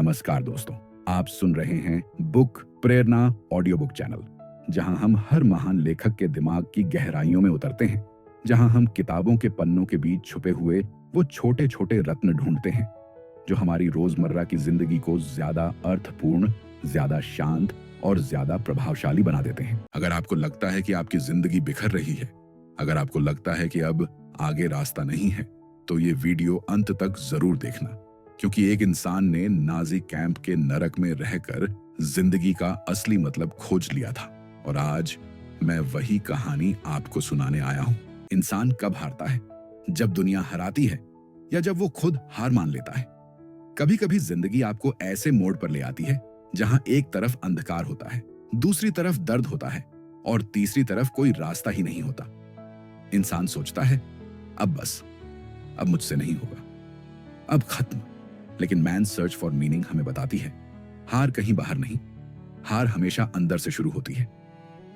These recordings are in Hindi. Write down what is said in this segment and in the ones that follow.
नमस्कार दोस्तों, आप सुन रहे हैं बुक प्रेरणा ऑडियो बुक चैनल, जहां हम हर महान लेखक के दिमाग की गहराइयों में उतरते हैं, जहां हम किताबों के पन्नों के बीच छुपे हुए वो छोटे छोटे रत्न ढूंढते हैं जो हमारी रोजमर्रा की जिंदगी को ज्यादा अर्थपूर्ण, ज्यादा शांत और ज्यादा प्रभावशाली बना देते हैं। अगर आपको लगता है कि आपकी जिंदगी बिखर रही है, अगर आपको लगता है कि अब आगे रास्ता नहीं है, तो ये वीडियो अंत तक जरूर देखना, क्योंकि एक इंसान ने नाजी कैंप के नरक में रहकर जिंदगी का असली मतलब खोज लिया था। और आज मैं वही कहानी आपको सुनाने आया हूं। इंसान कब हारता है? जब दुनिया हराती है या जब वो खुद हार मान लेता है। कभी कभी जिंदगी आपको ऐसे मोड़ पर ले आती है जहां एक तरफ अंधकार होता है, दूसरी तरफ दर्द होता है और तीसरी तरफ कोई रास्ता ही नहीं होता। इंसान सोचता है, अब बस, अब मुझसे नहीं होगा, अब खत्म। लेकिन मैन सर्च फॉर मीनिंग हमें बताती है, हार कहीं बाहर नहीं, हार हमेशा अंदर से शुरू होती है।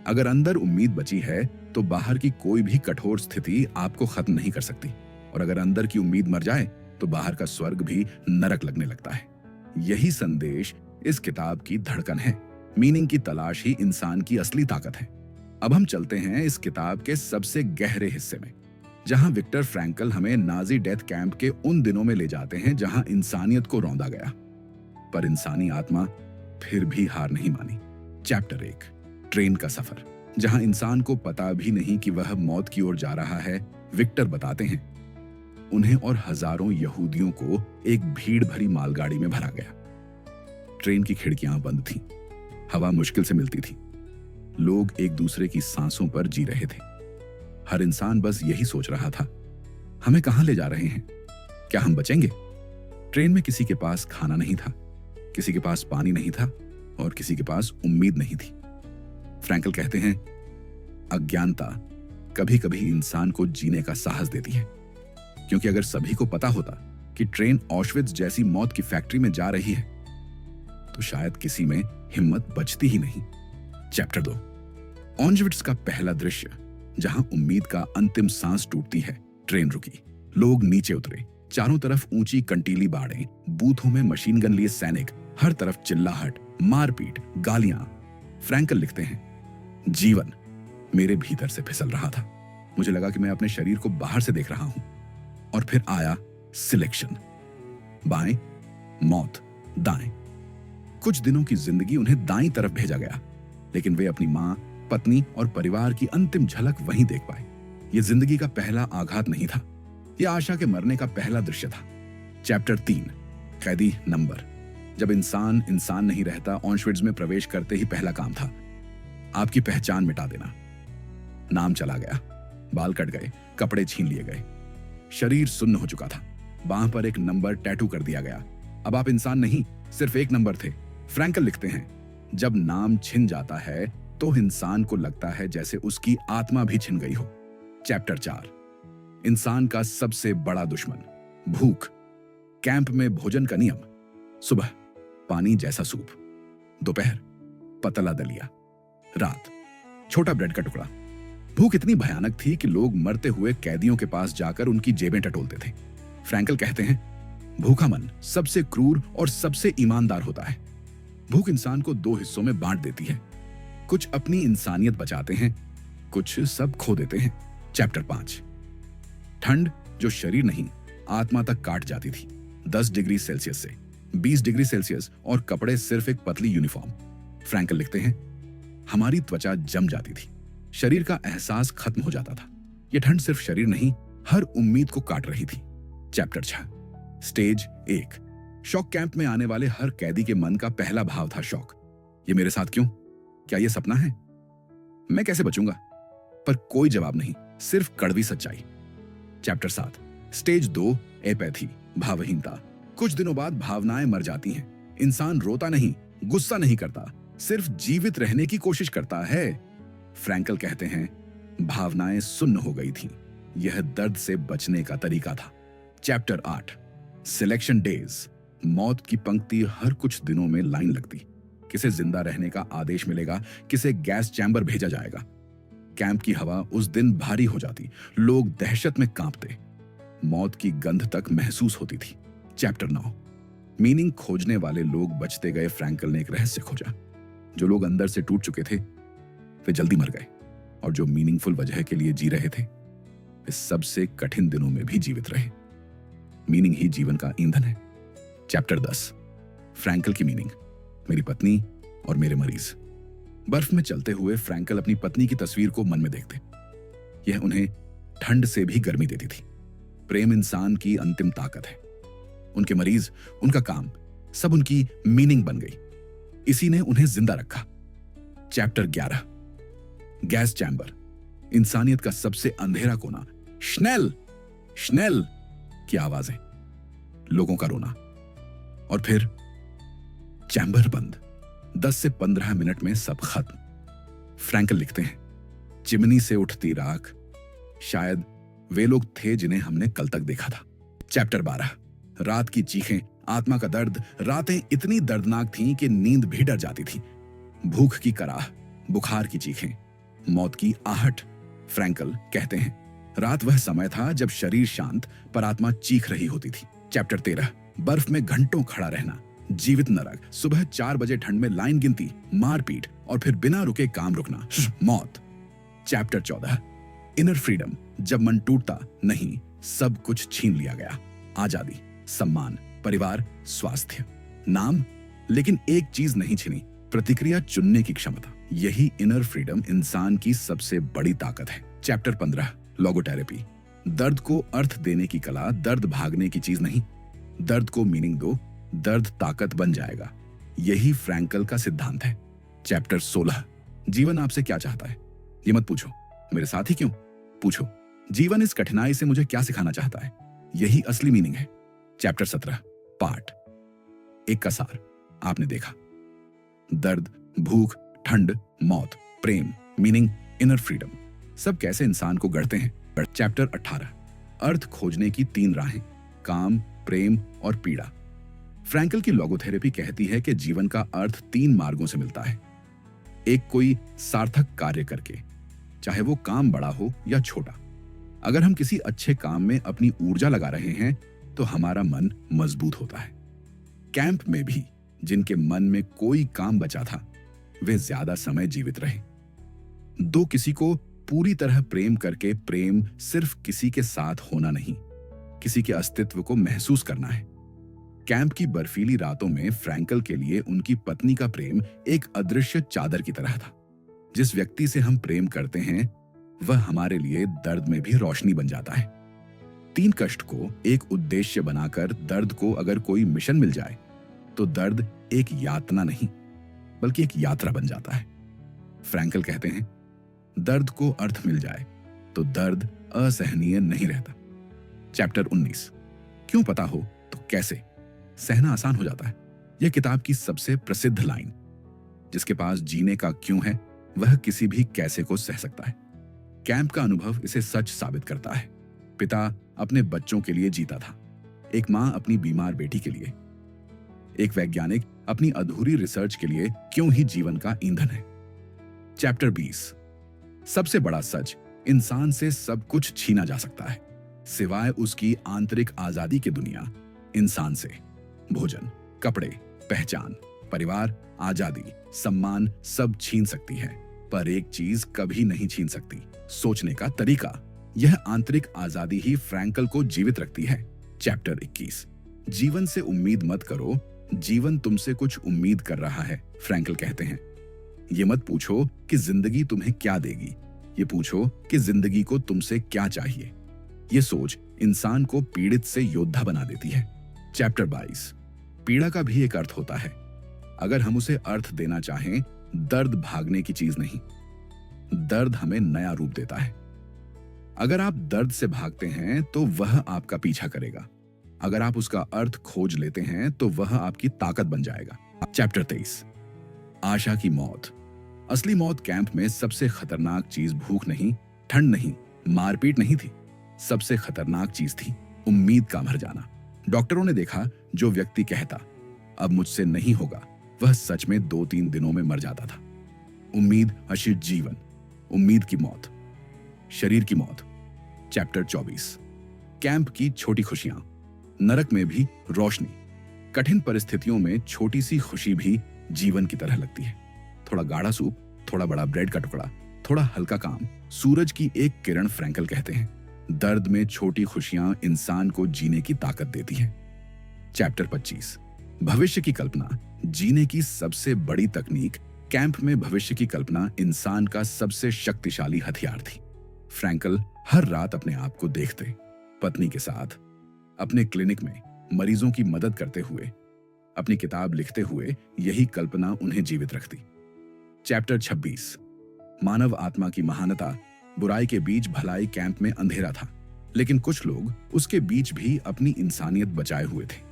अगर अंदर उम्मीद बची है तो बाहर की कोई भी कठोर स्थिति आपको खत्म नहीं कर सकती, और अगर अंदर की उम्मीद मर जाए तो बाहर का स्वर्ग भी नरक लगने लगता है। यही संदेश इस किताब की धड़कन है। मीनिंग की तलाश ही इंसान की असली ताकत है। अब हम चलते हैं इस किताब के सबसे गहरे हिस्से में, जहां विक्टर फ्रैंकल हमें नाजी डेथ कैंप के उन दिनों में ले जाते हैं जहां इंसानियत को रौंदा गया, पर इंसानी आत्मा फिर भी हार नहीं मानी। चैप्टर 1, ट्रेन का सफर। जहां इंसान को पता भी नहीं कि वह मौत की ओर जा रहा है, विक्टर बताते हैं उन्हें और हजारों यहूदियों को एक भीड़ भरी मालगाड़ी में भरा गया। ट्रेन की खिड़कियां बंद थीं, हवा मुश्किल से मिलती थी, लोग एक दूसरे की सांसों पर जी रहे थे। हर इंसान बस यही सोच रहा था, हमें कहां ले जा रहे हैं? क्या हम बचेंगे? ट्रेन में किसी के पास खाना नहीं था, किसी के पास पानी नहीं था और किसी के पास उम्मीद नहीं थी। फ्रैंकल कहते हैं, अज्ञानता कभी कभी इंसान को जीने का साहस देती है, क्योंकि अगर सभी को पता होता कि ट्रेन ऑश्विट्ज जैसी मौत की फैक्ट्री में जा रही है, तो शायद किसी में हिम्मत बचती ही नहीं। चैप्टर 2, ऑश्विट्ज का पहला दृश्य, जहां उम्मीद का अंतिम सांस टूटती है। ट्रेन रुकी, लोग नीचे उतरे, चारों तरफ ऊंची कंटीली बाड़ें, बूथों में मशीन गन लिए सैनिक, हर तरफ चिल्लाहट, मारपीट, गालियां। फ्रैंकल लिखते हैं, जीवन मेरे भीतर से फिसल रहा था। मुझे लगा कि मैं अपने शरीर को बाहर से देख रहा हूं। और फिर आया सिलेक्शन। बाएं मौत, दाएं। कुछ दिनों की जिंदगी उन्हें दाईं तरफ भेजा गया, लेकिन वे अपनी मां, पत्नी और परिवार की अंतिम झलक वहीं देख पाए। यह जिंदगी का पहला आघात नहीं था, यह आशा के मरने का पहला दृश्य था। चैप्टर 3, कैदी नंबर। जब इंसान इंसान नहीं रहता, ऑश्विट्ज में प्रवेश करते ही पहला काम था आपकी पहचान मिटा देना। नाम चला गया, बाल कट गए, कपड़े छीन लिए गए, शरीर सुन्न हो चुका था, बांह पर एक नंबर टैटू कर दिया गया। अब आप इंसान नहीं, सिर्फ एक नंबर थे। फ्रैंकल लिखते हैं, जब नाम छिन जाता है तो इंसान को लगता है जैसे उसकी आत्मा भी छिन गई हो। चैप्टर 4, इंसान का सबसे बड़ा दुश्मन, भूख। कैंप में भोजन का नियम, सुबह पानी जैसा सूप, दोपहर पतला दलिया, रात छोटा ब्रेड का टुकड़ा। भूख इतनी भयानक थी कि लोग मरते हुए कैदियों के पास जाकर उनकी जेबें टटोलते थे। फ्रैंकल कहते हैं, भूखा मन सबसे क्रूर और सबसे ईमानदार होता है। भूख इंसान को दो हिस्सों में बांट देती है, कुछ अपनी इंसानियत बचाते हैं, कुछ सब खो देते हैं। चैप्टर 5, ठंड जो शरीर नहीं आत्मा तक काट जाती थी। 10 डिग्री सेल्सियस से 20 डिग्री सेल्सियस और कपड़े सिर्फ एक पतली यूनिफॉर्म। फ्रैंकल लिखते हैं, हमारी त्वचा जम जाती थी, शरीर का एहसास खत्म हो जाता था। यह ठंड सिर्फ शरीर नहीं, हर उम्मीद को काट रही थी। चैप्टर 6, स्टेज 1, शॉक कैंप में आने वाले हर कैदी के मन का पहला भाव था शॉक। ये मेरे साथ क्यों? क्या यह सपना है? मैं कैसे बचूंगा? पर कोई जवाब नहीं, सिर्फ कड़वी सच्चाई। चैप्टर 7, स्टेज 2, एपैथी, भावहीनता। कुछ दिनों बाद भावनाएं मर जाती हैं। इंसान रोता नहीं, गुस्सा नहीं करता, सिर्फ जीवित रहने की कोशिश करता है। फ्रैंकल कहते हैं, भावनाएं सुन्न हो गई थीं। यह दर्द से बचने का तरीका था। Chapter 8, selection days. मौत की पंक्ति हर कुछ दिनों में लाइन लगती। किसे जिंदा रहने का आदेश मिलेगा, किसे गैस चैम्बर भेजा जाएगा। कैंप की हवा उस दिन भारी हो जाती, लोग दहशत में कांपते, मौत की गंध तक महसूस होती थी। चैप्टर 9, मीनिंग खोजने वाले लोग बचते गए। फ्रैंकल ने एक रहस्य खोजा। जो लोग अंदर से टूट चुके थे वे जल्दी मर गए, और जो मीनिंगफुल वजह के लिए जी रहे थे वे सबसे कठिन दिनों में भी जीवित रहे। मीनिंग ही जीवन का ईंधन है। चैप्टर 10, फ्रैंकल की मीनिंग, मेरी पत्नी और मेरे मरीज। बर्फ में चलते हुए फ्रैंकल अपनी पत्नी की तस्वीर को मन में देखते। यह उन्हें ठंड से भी गर्मी देती थी। प्रेम इंसान की अंतिम ताकत है। उनके मरीज, उनका काम, सब उनकी मीनिंग बन गई। इसी ने उन्हें जिंदा रखा। चैप्टर 11, गैस चैम्बर, इंसानियत का सबसे अंधेरा कोना। श्नेल श्नेल की आवाजें, लोगों का रोना, और फिर चैम्बर बंद। 10 से 15 मिनट में सब खत्म। फ्रैंकल लिखते हैं, चिमनी से उठती राख, शायद वे लोग थे जिन्हें हमने कल तक देखा था। चैप्टर 12, रात की चीखें, आत्मा का दर्द। रातें इतनी दर्दनाक थीं कि नींद भी डर जाती थी। भूख की कराह, बुखार की चीखें, मौत की आहट। फ्रैंकल कहते हैं, रात वह समय था जब शरीर शांत पर आत्मा चीख रही होती थी। चैप्टर 13, बर्फ में घंटों खड़ा रहना, जीवित नरक। सुबह 4 बजे ठंड में लाइन गिनती, मारपीट, और फिर बिना रुके काम रुकना, मौत। चैप्टर 14, इनर फ्रीडम, जब मन टूटता नहीं, सब कुछ छीन लिया गया। आजादी, सम्मान, परिवार, स्वास्थ्य, नाम, लेकिन एक चीज नहीं छिनी, प्रतिक्रिया चुनने की क्षमता। यही इनर फ्रीडम इंसान की सबसे बड़ी ताकत है। चैप्टर 15, लोगोथेरेपी, दर्द को अर्थ देने की कला। दर्द भागने की चीज नहीं, दर्द को मीनिंग दो, दर्द ताकत बन जाएगा। यही फ्रैंकल का सिद्धांत है। चैप्टर 16, जीवन आपसे क्या चाहता है? ये मत पूछो मेरे साथ ही क्यों, पूछो जीवन इस कठिनाई से मुझे क्या सिखाना चाहता है। यही असली मीनिंग है। चैप्टर 17, पार्ट एक का सार। आपने देखा, दर्द, भूख, ठंड, मौत, प्रेम, मीनिंग, इनर फ्रीडम, सब कैसे इंसान को गढ़ते हैं। चैप्टर 18, अर्थ खोजने की 3 राहें, काम, प्रेम और पीड़ा। फ्रैंकल की लोगोथेरेपी कहती है कि जीवन का अर्थ 3 मार्गों से मिलता है। एक, कोई सार्थक कार्य करके, चाहे वो काम बड़ा हो या छोटा। अगर हम किसी अच्छे काम में अपनी ऊर्जा लगा रहे हैं तो हमारा मन मजबूत होता है। कैंप में भी जिनके मन में कोई काम बचा था वे ज्यादा समय जीवित रहे। 2, किसी को पूरी तरह प्रेम करके। प्रेम सिर्फ किसी के साथ होना नहीं, किसी के अस्तित्व को महसूस करना है। कैंप की बर्फीली रातों में फ्रैंकल के लिए उनकी पत्नी का प्रेम एक अदृश्य चादर की तरह था। जिस व्यक्ति से हम प्रेम करते हैं वह हमारे लिए दर्द में भी रोशनी बन जाता है। 3 कष्ट को एक उद्देश्य बनाकर दर्द को अगर कोई मिशन मिल जाए तो दर्द एक यातना नहीं बल्कि एक यात्रा बन जाता है। फ्रैंकल कहते हैं, दर्द को अर्थ मिल जाए तो दर्द असहनीय नहीं रहता। चैप्टर 19, क्यों पता हो तो कैसे, सहना आसान हो जाता है। यह किताब की सबसे प्रसिद्ध लाइन, जिसके पास जीने का क्यों है वह किसी भी कैसे को सह सकता है। कैंप का अनुभव इसे सच साबित करता है। पिता अपने बच्चों के लिए जीता था, एक मां अपनी बीमार बेटी के लिए, एक वैज्ञानिक अपनी अधूरी रिसर्च के लिए। क्यों ही जीवन का ईंधन है। चैप्टर 20, सबसे बड़ा सच, इंसान से सब कुछ छीना जा सकता है सिवाय उसकी आंतरिक आजादी के। दुनिया इंसान से भोजन, कपड़े, पहचान, परिवार, आजादी, सम्मान सब छीन सकती है, पर एक चीज कभी नहीं छीन सकती, सोचने का तरीका। यह आंतरिक आजादी ही फ्रैंकल को जीवित रखती है। चैप्टर 21, जीवन से उम्मीद मत करो, जीवन तुमसे कुछ उम्मीद कर रहा है। फ्रैंकल कहते हैं, ये मत पूछो कि जिंदगी तुम्हें क्या देगी, ये पूछो कि जिंदगी को तुमसे क्या चाहिए। ये सोच इंसान को पीड़ित से योद्धा बना देती है। चैप्टर 22, पीड़ा का भी एक अर्थ होता है, अगर हम उसे अर्थ देना चाहें। दर्द भागने की चीज नहीं, दर्द हमें नया रूप देता है। अगर आप दर्द से भागते हैं तो वह आपका पीछा करेगा, अगर आप उसका अर्थ खोज लेते हैं तो वह आपकी ताकत बन जाएगा। चैप्टर 23, आशा की मौत। असली मौत कैंप में सबसे खतरनाक चीज भूख नहीं, ठंड नहीं, मारपीट नहीं थी। सबसे खतरनाक चीज थी उम्मीद का मर जाना। डॉक्टरों ने देखा, जो व्यक्ति कहता अब मुझसे नहीं होगा, वह सच में 2-3 दिनों में मर जाता था। उम्मीद अशिष्ट जीवन, उम्मीद की मौत, शरीर की मौत। चैप्टर 24, कैंप की छोटी खुशियां, नरक में भी रोशनी। कठिन परिस्थितियों में छोटी सी खुशी भी जीवन की तरह लगती है। थोड़ा गाढ़ा सूप, थोड़ा बड़ा ब्रेड का टुकड़ा, थोड़ा हल्का काम, सूरज की एक किरण। फ्रैंकल कहते हैं, दर्द में छोटी खुशियां इंसान को जीने की ताकत देती हैं। चैप्टर 25, भविष्य की कल्पना। जीने की सबसे बड़ी तकनीक। कैंप में भविष्य की कल्पना इंसान का सबसे शक्तिशाली हथियार थी। फ्रैंकल हर रात अपने आप को देखते, पत्नी के साथ, अपने क्लिनिक में मरीजों की मदद करते हुए, अपनी किताब लिखते हुए यही कल्पना उन्हें जीवित रखती। चैप्टर 26, मानव आत्मा की महानता। बुराई के बीच भलाई। कैंप में अंधेरा था, लेकिन कुछ लोग उसके बीच भी अपनी इंसानियत बचाए हुए थे।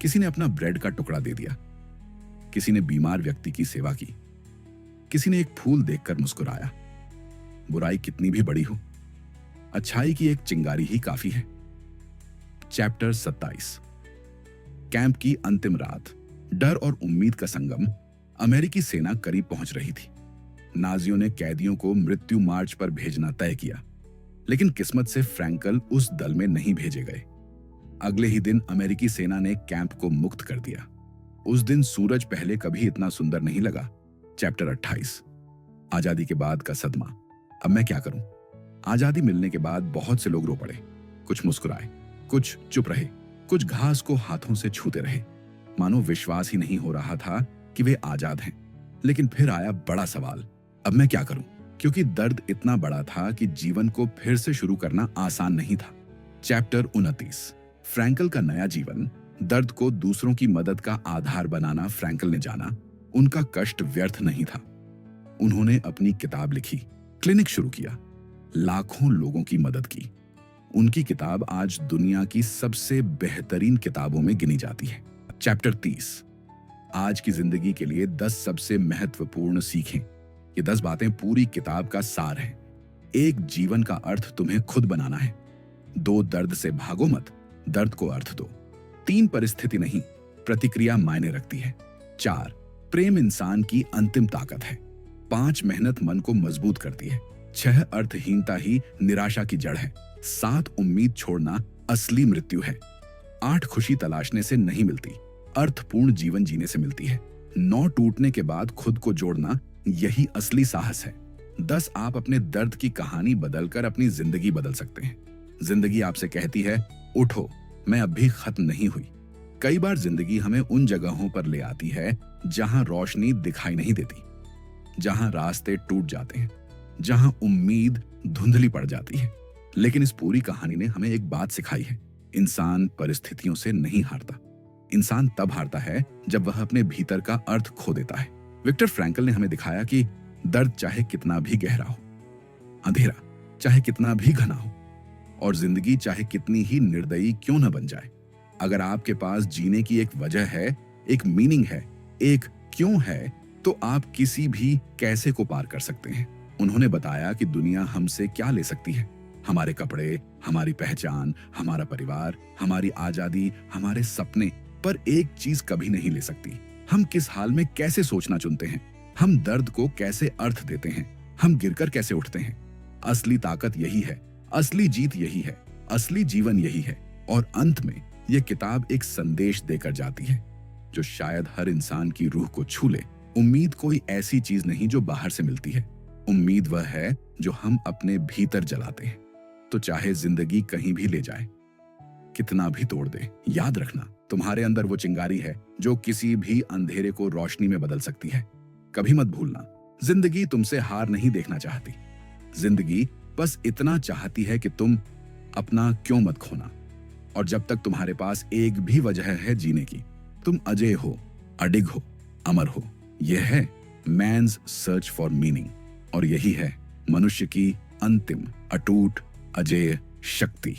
किसी ने अपना ब्रेड का टुकड़ा दे दिया, किसी ने बीमार व्यक्ति की सेवा की, किसी ने एक फूल देखकर मुस्कुराया। बुराई कितनी भी बड़ी हो, अच्छाई की एक चिंगारी ही काफी है। चैप्टर 27, कैंप की अंतिम रात। डर और उम्मीद का संगम। अमेरिकी सेना करीब पहुंच रही थी। नाजियों ने कैदियों को मृत्यु मार्च पर भेजना तय किया, लेकिन किस्मत से फ्रैंकल उस दल में नहीं भेजे गए। अगले ही दिन अमेरिकी सेना ने कैंप को मुक्त कर दिया। उस दिन सूरज पहले कभी इतना सुंदर नहीं लगा। चैप्टर 28, आजादी के बाद का सदमा। अब मैं क्या करूं? आजादी मिलने के बाद बहुत से लोग रो पड़े। कुछ मुस्कुराए, कुछ चुप रहे, कुछ घास को हाथों से छूते रहे, मानो विश्वास ही नहीं हो रहा था कि वे आजाद हैं। लेकिन फिर आया बड़ा सवाल, अब मैं क्या करूं? क्योंकि दर्द इतना बड़ा था कि जीवन को फिर से शुरू करना आसान नहीं था। चैप्टर 29, फ्रैंकल का नया जीवन। दर्द को दूसरों की मदद का आधार बनाना फ्रैंकल ने जाना। उनका कष्ट व्यर्थ नहीं था। उन्होंने अपनी किताब लिखी, क्लिनिक शुरू किया, लाखों लोगों की मदद की। उनकी किताब आज दुनिया की सबसे बेहतरीन किताबों में गिनी जाती है। चैप्टर 30, आज की जिंदगी के लिए 10 सबसे महत्वपूर्ण सीखें। ये 10 बातें पूरी किताब का सार है। 1, जीवन का अर्थ तुम्हें खुद बनाना है। 2, दर्द से भागो मत, दर्द को अर्थ दो। 3, परिस्थिति नहीं, प्रतिक्रिया मायने रखती है। 4, प्रेम इंसान की अंतिम ताकत है। 5, मेहनत मन को मजबूत करती है। 6, अर्थहीनता ही निराशा की जड़ है। 7, उम्मीद छोड़ना असली मृत्यु है। 8, खुशी तलाशने से नहीं मिलती, अर्थपूर्ण जीवन जीने से मिलती है। 9, टूटने के बाद खुद को जोड़ना, यही असली साहस है। 10, आप अपने दर्द की कहानी बदलकर अपनी जिंदगी बदल सकते हैं। जिंदगी आपसे कहती है, उठो, मैं अब भी खत्म नहीं हुई। कई बार जिंदगी हमें उन जगहों पर ले आती है जहां रोशनी दिखाई नहीं देती, जहां रास्ते टूट जाते हैं, जहां उम्मीद धुंधली पड़ जाती है। लेकिन इस पूरी कहानी ने हमें एक बात सिखाई है, इंसान परिस्थितियों से नहीं हारता। इंसान तब हारता है जब वह अपने भीतर का अर्थ खो देता है। विक्टर फ्रैंकल ने हमें दिखाया कि दर्द चाहे कितना भी गहरा हो, अंधेरा चाहे कितना भी घना हो, और जिंदगी चाहे कितनी ही निर्दयी क्यों न बन जाए, अगर आपके पास जीने की एक वजह है, एक मीनिंग है, एक क्यों है, तो आप किसी भी कैसे को पार कर सकते हैं। उन्होंने बताया कि दुनिया हमसे क्या ले सकती है, हमारे कपड़े, हमारी पहचान, हमारा परिवार, हमारी आजादी, हमारे सपने, पर एक चीज कभी नहीं ले सकती, हम किस हाल में कैसे सोचना चुनते हैं, हम दर्द को कैसे अर्थ देते हैं, हम गिरकर कैसे उठते हैं। असली ताकत यही है, असली जीत यही है, असली जीवन यही है। और अंत में यह किताब एक संदेश देकर जाती है जो शायद हर इंसान की रूह को छू ले। उम्मीद कोई ऐसी चीज नहीं जो बाहर से मिलती है, उम्मीद वह है जो हम अपने भीतर जलाते हैं। तो चाहे जिंदगी कहीं भी ले जाए, कितना भी तोड़ दे, याद रखना तुम्हारे अंदर वो चिंगारी है जो किसी भी अंधेरे को रोशनी में बदल सकती है। कभी मत भूलना, जिंदगी तुमसे हार नहीं देखना चाहती। जिंदगी बस इतना चाहती है कि तुम अपना क्यों मत खोना। और जब तक तुम्हारे पास एक भी वजह है जीने की, तुम अजय हो, अडिग हो, अमर हो। यह है मैन्स सर्च फॉर मीनिंग, और यही है मनुष्य की अंतिम अटूट अजेय शक्ति।